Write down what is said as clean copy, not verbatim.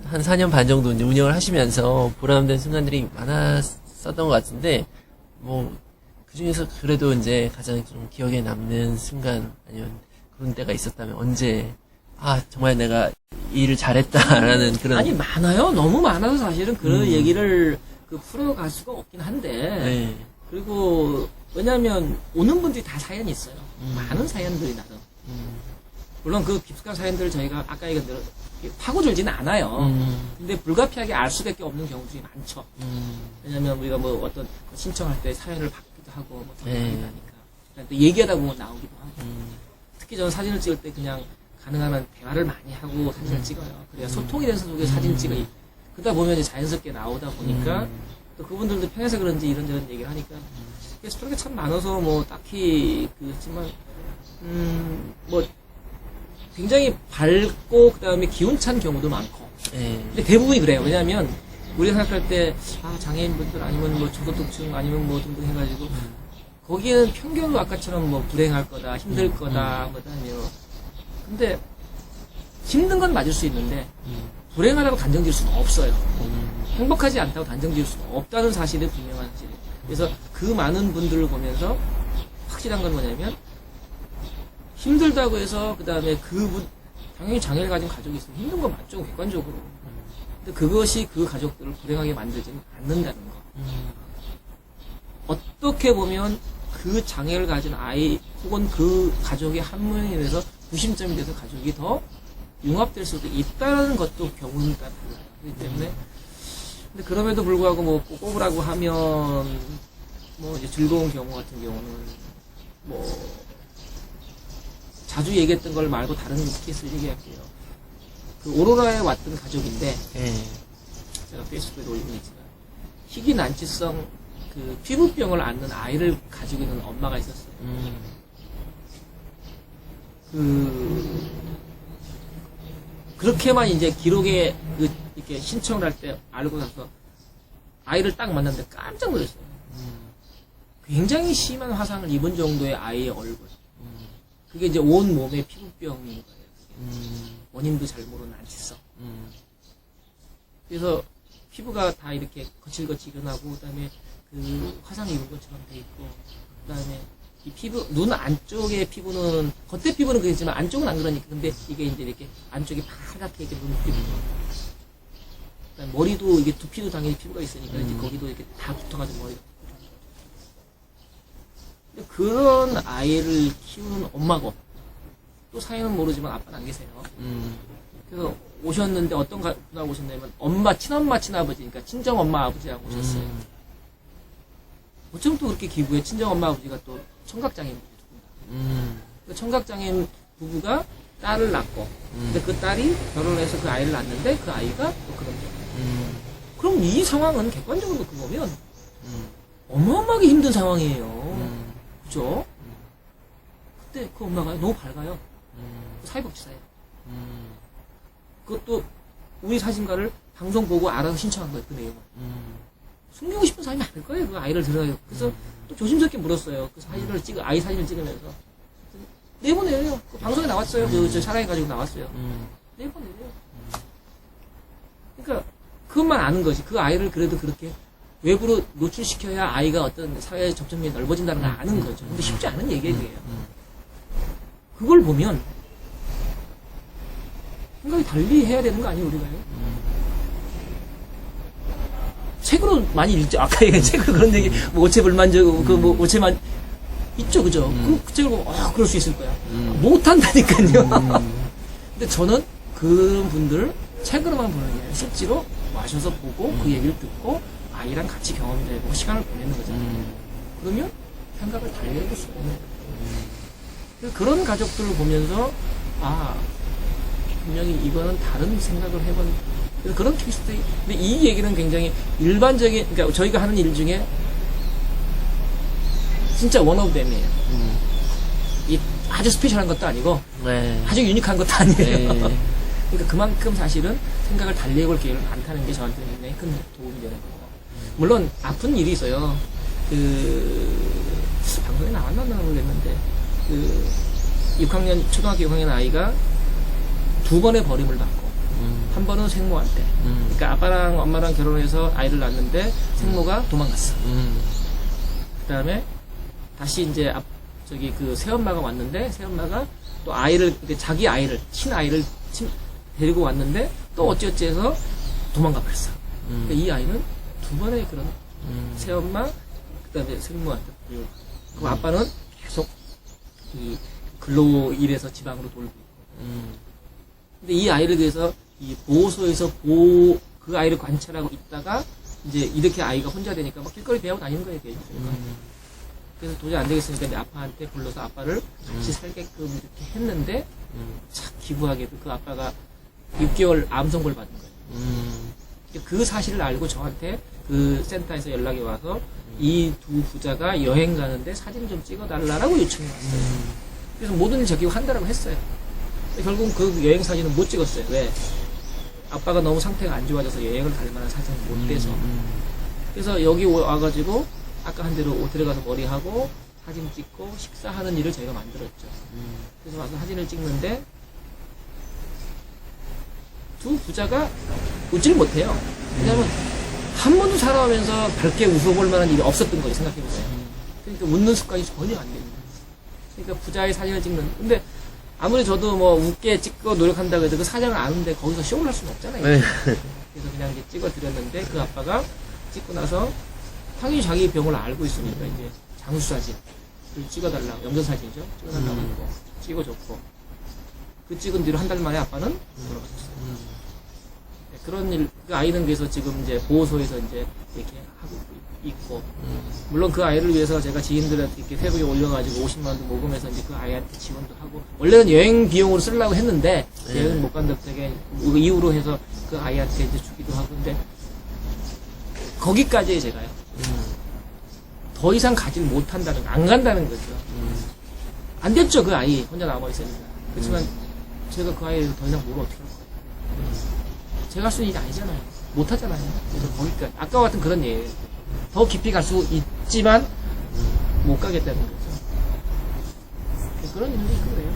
한 4년 반 정도 이제 운영을 하시면서 보람된 순간들이 많았었던 것 같은데, 뭐, 그 중에서 그래도 이제 가장 좀 기억에 남는 순간, 아니면 그런 때가 있었다면 언제, 아, 정말 내가 이 일을 잘했다라는 그런. 아니, 많아요. 너무 많아서 사실은 그런 얘기를 풀어갈 수가 없긴 한데, 네. 그리고, 왜냐면, 오는 분들이 다 사연이 있어요. 많은 사연들이 나름. 물론 그 깊숙한 사연들을 저희가 아까 얘기한 대로 파고들지는 않아요. 근데 불가피하게 알 수밖에 없는 경우들이 많죠. 왜냐면 우리가 뭐 어떤 신청할 때 사연을 받기도 하고, 뭐, 네. 하니까. 또 얘기하다 보면 나오기도 하고. 특히 저는 사진을 찍을 때 그냥 가능한 한 대화를 많이 하고 사진을 찍어요. 그래야 소통이 되는 속에 사진 찍어. 그러다 보면 이제 자연스럽게 나오다 보니까 또 그분들도 편해서 그런지 이런저런 얘기를 하니까 스토리가 참 많아서 뭐 딱히 그렇지만 뭐 굉장히 밝고 그다음에 기운찬 경우도 많고. 네. 근데 대부분이 그래요. 왜냐하면 우리가 생각할 때 장애인분들 아니면 뭐 저소득층 아니면 뭐 등등 해가지고 거기에는 편견으로 아까처럼 뭐 불행할 거다, 힘들 거다, 뭐 다니요. 근데 힘든 건 맞을 수 있는데 불행하다고 단정 지을 수는 없어요. 행복하지 않다고 단정 지을 수는 없다는 사실이 분명한 사실. 그래서 그 많은 분들을 보면서 확실한 건 뭐냐면 힘들다고 해서 그 다음에 당연히 장애를 가진 가족이 있으면 힘든 건 맞죠, 객관적으로. 근데 그것이 그 가족들을 불행하게 만들지는 않는다는 거. 어떻게 보면 그 장애를 가진 아이 혹은 그 가족의 한 명에 대해서 구심점이 돼서 가족이 더 융합될 수도 있다는 것도 경우가 달라요. 그렇기 때문에 근데 그럼에도 불구하고 뭐 꼽으라고 하면 뭐 이제 즐거운 경우 같은 경우는 뭐 자주 얘기했던 걸 말고 다른 케이스를 얘기할게요. 그 오로라에 왔던 가족인데 제가 페이스북에 올리고 있지만 희귀 난치성 그 피부병을 앓는 아이를 가지고 있는 엄마가 있었어요. 그렇게만 이제 기록에 이렇게 신청을 할 때 알고 나서 아이를 딱 만났는데 깜짝 놀랐어요. 굉장히 심한 화상을 입은 정도의 아이의 얼굴. 그게 이제 온 몸의 피부병인 거예요. 원인도 잘 모르는 난치성. 그래서 피부가 다 이렇게 거칠거칠 일어나고, 그 다음에 그 화상 입은 것처럼 돼 있고, 그 다음에 이 피부, 눈 안쪽의 피부는, 겉에 피부는 그렇지만 안쪽은 안 그러니까. 근데 이게 이제 이렇게 안쪽이 파랗게 이렇게 눈 피부. 그다음에 머리도 이게 두피도 당연히 피부가 있으니까 이제 거기도 이렇게 다 붙어가지고 머리가. 근데 그런 아이를 키우는 엄마고, 또 사연은 모르지만 아빠는 안 계세요. 그래서 오셨는데 어떤 분하고 오셨냐면 친엄마, 친아버지, 그러니까 친정엄마, 아버지하고 오셨어요. 어쩜 또 그렇게 기부해? 친정엄마, 아버지가 또 청각장애인 부부입니다. 그 청각장애인 부부가 딸을 낳고, 근데 그 딸이 결혼을 해서 그 아이를 낳는데 그 아이가 또 그런 거. 그럼 이 상황은 객관적으로 그 보면 어마어마하게 힘든 상황이에요. 그죠? 그때 그 엄마가 너무 밝아요. 사회복지사예요. 그것도 우리 사진가를 방송 보고 알아서 신청한 거예요, 그 내용을. 숨기고 싶은 사람이 많을 거예요, 그 아이를 들어요. 그래서 또 조심스럽게 물었어요. 그 사진을 아이 사진을 찍으면서. 내보내요. 그 방송에 나왔어요. 저 사랑해가지고 나왔어요. 내보내요. 그러니까, 그것만 아는 거지. 그 아이를 그래도 그렇게 외부로 노출시켜야 아이가 어떤 사회 접점이 넓어진다는 걸 아는 거죠. 근데 쉽지 않은 얘기예요. 그걸 보면, 생각이 달리 해야 되는 거 아니에요, 우리가요? 책으로 많이 읽죠. 아까 얘기한 책으로 그런 얘기, 뭐, 오체불만족, 오체만, 있죠, 그죠? 그 책을 보면, 그럴 수 있을 거야. 못한다니까요. 근데 저는 그런 분들 책으로만 보는 게 아니라 실제로 와셔서 보고 그 얘기를 듣고 아이랑 같이 경험도 해보고 시간을 보내는 거잖아요. 그러면 생각을 달리 해볼 수가 있는 거예요. 그런 가족들을 보면서, 분명히 이거는 다른 생각을 해본, 그런 케이스들이, 근데 이 얘기는 굉장히 일반적인, 그러니까 저희가 하는 일 중에 진짜 원 오브 댐이에요. 이 아주 스페셜한 것도 아니고, 아주 유니크한 것도 아니에요. 그러니까 그만큼 사실은 생각을 달리 해볼 기회를 많다는 게 저한테는 굉장히 큰 도움이 되는 거고. 물론 아픈 일이 있어요. 방송에 나왔나 모르겠는데, 6학년, 초등학교 6학년 아이가 2번의 버림을 받고, 한 번은 생모한테. 그러니까 아빠랑 엄마랑 결혼해서 아이를 낳았는데 생모가 도망갔어. 그 다음에 다시 이제 그 새엄마가 왔는데 새엄마가 또 아이를, 자기 아이를, 친아이를 데리고 왔는데 또 어찌어찌 해서 도망가 버렸어. 그러니까 이 아이는 두 번의 그런 새엄마, 그 다음에 생모한테 그리고 그 아빠는 계속 이 근로 일해서 지방으로 돌고 있고. 근데 이 아이를 위해서 이 보호소에서 그 아이를 관찰하고 있다가 이제 이렇게 아이가 혼자 되니까 막 길거리 배우고 다니는 거예요, 걔. 그래서 도저히 안 되겠으니까 이제 아빠한테 불러서 아빠를 같이 살게끔 이렇게 했는데 참 기부하게도 그 아빠가 6개월 암성고를 받은 거예요. 그 사실을 알고 저한테 그 센터에서 연락이 와서 이 두 부자가 여행 가는데 사진 좀 찍어달라고 요청이 왔어요. 그래서 모든 일 제끼고 한다라고 했어요. 결국 그 여행 사진은 못 찍었어요. 왜? 아빠가 너무 상태가 안 좋아져서 여행을 갈 만한 사진을 못 떼서. 그래서 여기 와가지고 아까 한 대로 들어가서 머리하고 사진 찍고 식사하는 일을 저희가 만들었죠. 그래서 와서 사진을 찍는데 두 부자가 웃지를 못해요. 왜냐면 한 번도 살아오면서 밝게 웃어볼 만한 일이 없었던 거예요. 생각해보세요. 그러니까 웃는 습관이 전혀 안 됩니다. 그러니까 부자의 사진을 찍는. 근데 아무리 저도 뭐 웃게 찍고 노력한다고 해도 그 사장을 아는데 거기서 쇼를 할 수는 없잖아요. 네. 그래서 그냥 이제 찍어드렸는데 그 아빠가 찍고 나서 당연히 자기 병을 알고 있으니까 이제 장수 사진을 찍어달라고, 염전사진이죠. 찍어달라고 했고, 찍어줬고. 그 찍은 뒤로 한 달 만에 아빠는 돌아가셨어요. 네, 그런 일, 그 아이는 그래서 지금 이제 보호소에서 이제 이렇게 하고 있고, 물론 그 아이를 위해서 제가 지인들한테 이렇게 페북에 올려가지고 50만원도 모금해서 이제 그 아이한테 지원도 하고, 원래는 여행 비용으로 쓰려고 했는데, 여행 못 간다고 되게 이후로 해서 그 아이한테 이제 주기도 하고, 근데 거기까지 제가요. 더 이상 가지 못한다는 거, 안 간다는 거죠. 안 됐죠, 그 아이. 혼자 남아있으니까. 그렇지만 제가 그 아이를 더 이상 뭐로 어떻게 할 거예요. 제가 할 수 있는 일이 아니잖아요. 못하잖아요. 그래서 거기까지. 아까와 같은 그런 예예요. 더 깊이 갈 수 있지만 못 가겠다는 거죠. 그런 일이 있는 거예요.